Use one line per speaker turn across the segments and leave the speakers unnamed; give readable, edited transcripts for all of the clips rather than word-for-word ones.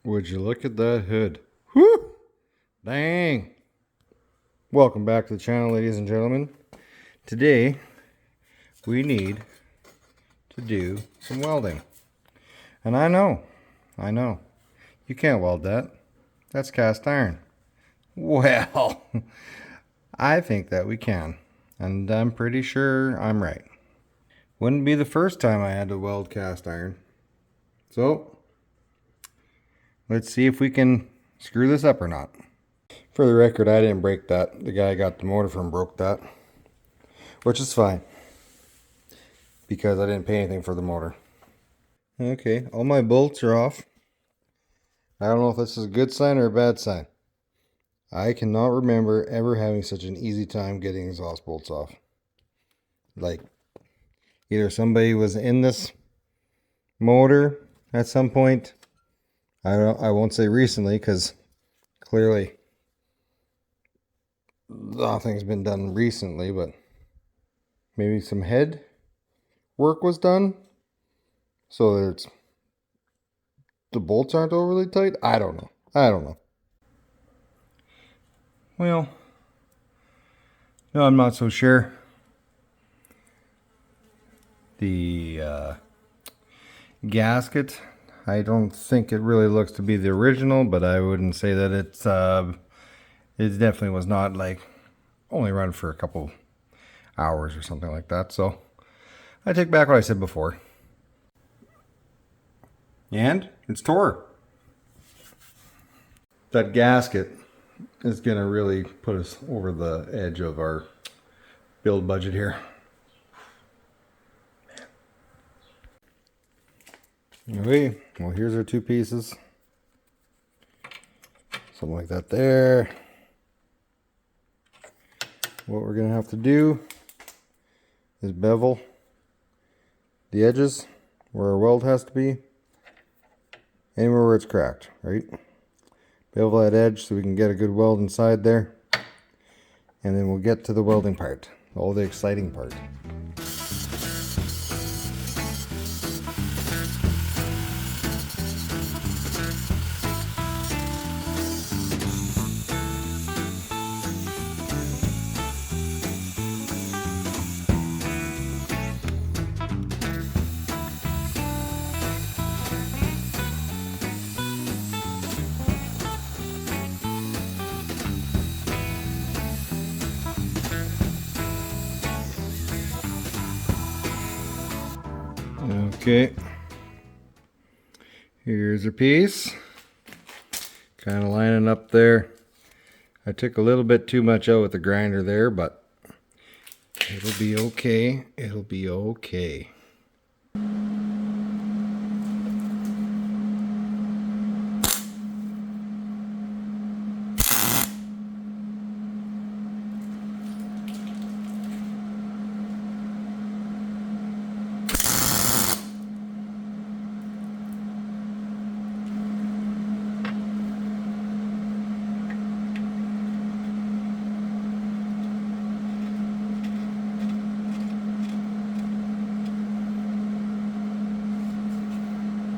Would you look at that hood? Whoo! Dang! Welcome back to the channel, ladies and gentlemen. Today, we need to do some welding. And I know, you can't weld that. That's cast iron. Well, I think that we can. And I'm pretty sure I'm right. Wouldn't be the first time I had to weld cast iron. So, let's see if we can screw this up or not. For the record, I didn't break that. The guy I got the motor from broke that. Which is fine. Because I didn't pay anything for the motor. Okay, all my bolts are off. I don't know if this is a good sign or a bad sign. I cannot remember ever having such an easy time getting exhaust bolts off. Like, either somebody was in this motor at some point. I won't say recently, because clearly nothing's been done recently, but maybe some head work was done so that the bolts aren't overly tight. I don't know. Well, no, I'm not so sure. The gasket, I don't think it really looks to be the original, but I wouldn't say that it definitely was not, like, only run for a couple hours or something like that. So I take back what I said before. And it's tore. That gasket is gonna really put us over the edge of our build budget here. Okay, well, here's our two pieces. Something like that there. What we're gonna have to do is bevel the edges where our weld has to be, anywhere where it's cracked, right? Bevel that edge so we can get a good weld inside there, and then we'll get to the welding part, all the exciting part. Okay, here's a piece, kind of lining up there. I took a little bit too much out with the grinder there, but it'll be okay. It'll be okay.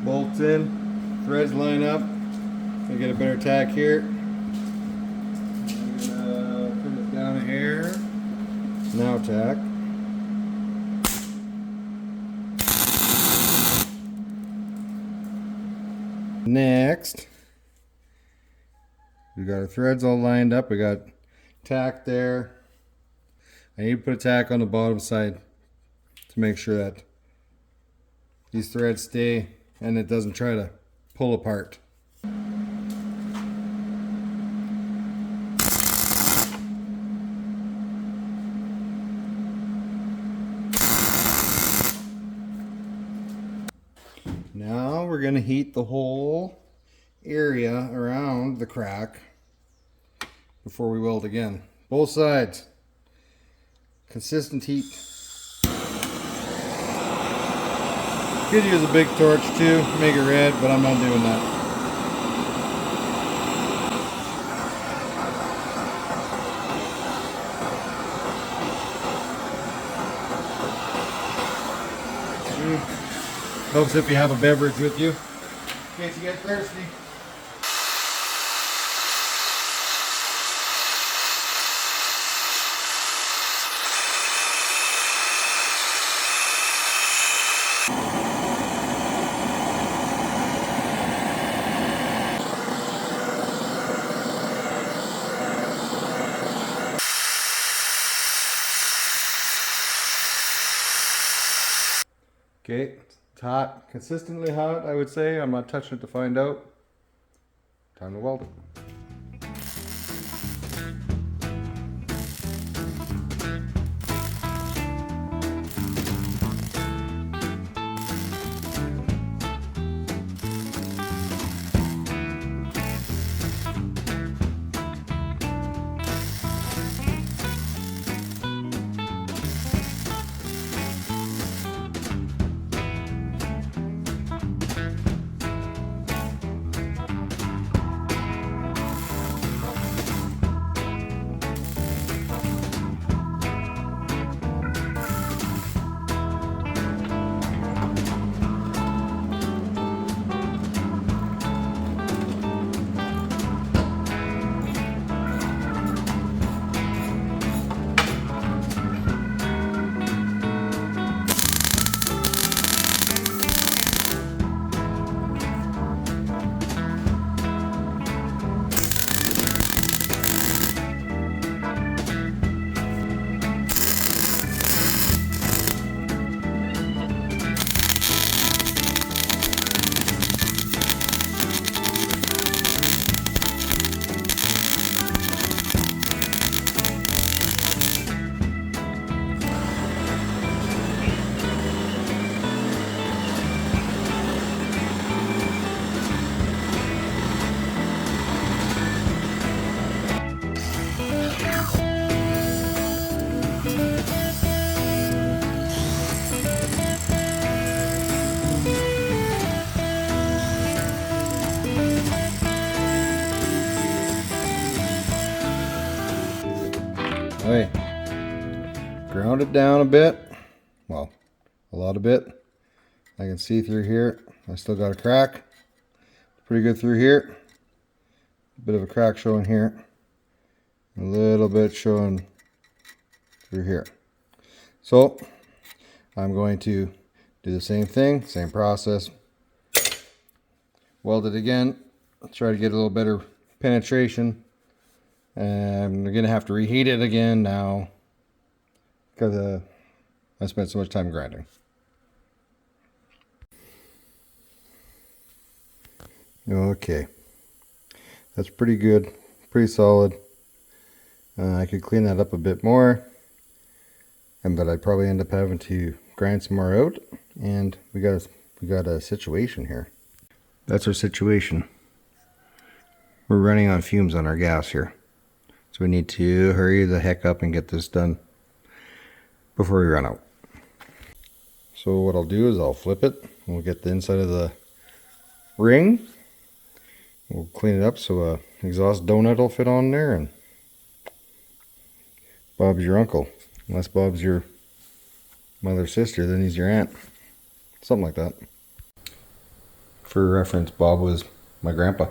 Bolts in, threads line up. I get a better tack here. I'm gonna put it down a hair. Now tack. Next, we got our threads all lined up. We got tack there. I need to put a tack on the bottom side to make sure that these threads stay and it doesn't try to pull apart. Now we're going to heat the whole area around the crack before we weld again. Both sides. Consistent heat. Could use a big torch too, make it red, but I'm not doing that. Helps if you have a beverage with you, in case you get thirsty. Okay, it's hot, consistently hot, I would say. I'm not touching it to find out. Time to weld it. Alright, ground it down a bit, well, a lot of bit. I can see through here. I still got a crack. Pretty good through here. A bit of a crack showing here. A little bit showing through here. So I'm going to do the same thing, same process. Weld it again. Try to get a little better penetration. And I'm gonna have to reheat it again now because I spent so much time grinding. Okay, that's pretty good, pretty solid. I could clean that up a bit more, but I'd probably end up having to grind some more out. And we got a situation here. That's our situation. We're running on fumes on our gas here. So we need to hurry the heck up and get this done before we run out. So what I'll do is I'll flip it. We'll get the inside of the ring. We'll clean it up so a exhaust donut will fit on there, and Bob's your uncle. Unless Bob's your mother's sister, then he's your aunt. Something like that. For reference, Bob was my grandpa.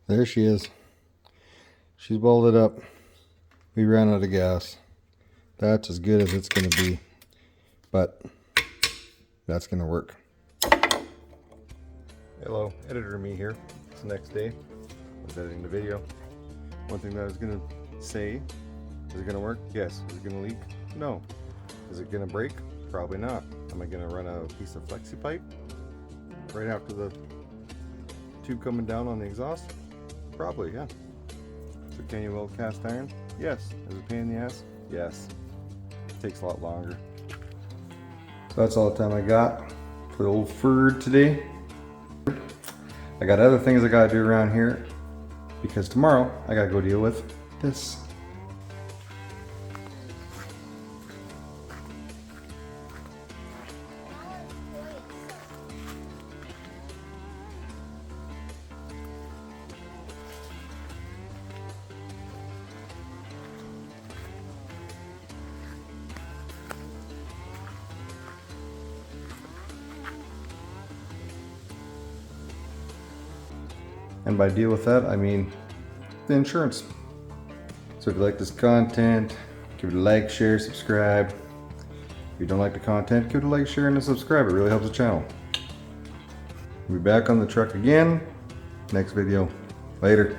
There she is. She's welded up. We ran out of gas. That's as good as it's going to be, but that's going to work. Hello, editor me here. It's the next day. I was editing the video. One thing that I was gonna say, is it gonna work? Yes. Is it gonna leak? No. Is it gonna break? Probably not. Am I gonna run a piece of flexi pipe right after the tube coming down on the exhaust? Probably, yeah. So can you weld cast iron? Yes. Is it a pain in the ass? Yes. It takes a lot longer. So that's all the time I got for the old Ford today. I got other things I gotta do around here because tomorrow I gotta go deal with this. And by deal with that, I mean the insurance. So if you like this content, give it a like, share, subscribe. If you don't like the content, give it a like, share, and a subscribe. It really helps the channel. We'll be back on the truck again next video. Later.